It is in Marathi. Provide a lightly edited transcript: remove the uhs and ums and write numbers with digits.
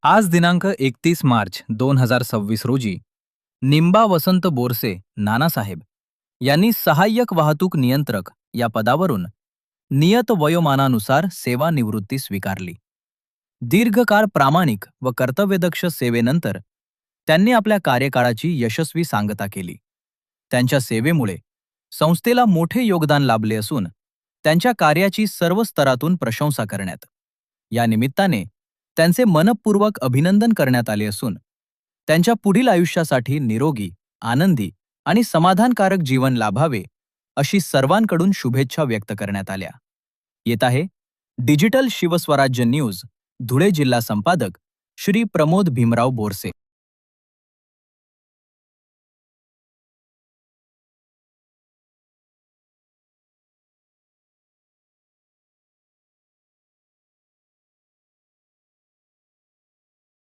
आज दिनांक 31 मार्च 2026 रोजी निंबा वसंत बोरसे नानासाहेब यांनी सहाय्यक वाहतूक नियंत्रक या पदावरून नियत वयोमानानुसार सेवानिवृत्ती स्वीकारली. दीर्घकाळ प्रामाणिक व कर्तव्यदक्ष सेवेनंतर त्यांनी आपल्या कार्यकाळाची यशस्वी सांगता केली. त्यांच्या सेवेमुळे संस्थेला मोठे योगदान लाभले असून त्यांच्या कार्याची सर्व स्तरातून प्रशंसा करण्यात या निमित्ताने त्यांचे मनःपूर्वक अभिनंदन करण्यात आले असून त्यांच्या पुढील आयुष्यासाठी निरोगी, आनंदी आणि समाधानकारक जीवन लाभावे अशी सर्वांकडून शुभेच्छा व्यक्त करण्यात आल्या. येत आहे डिजिटल शिवस्वराज्य न्यूज धुळे जिल्हा संपादक श्री प्रमोद भीमराव बोरसे.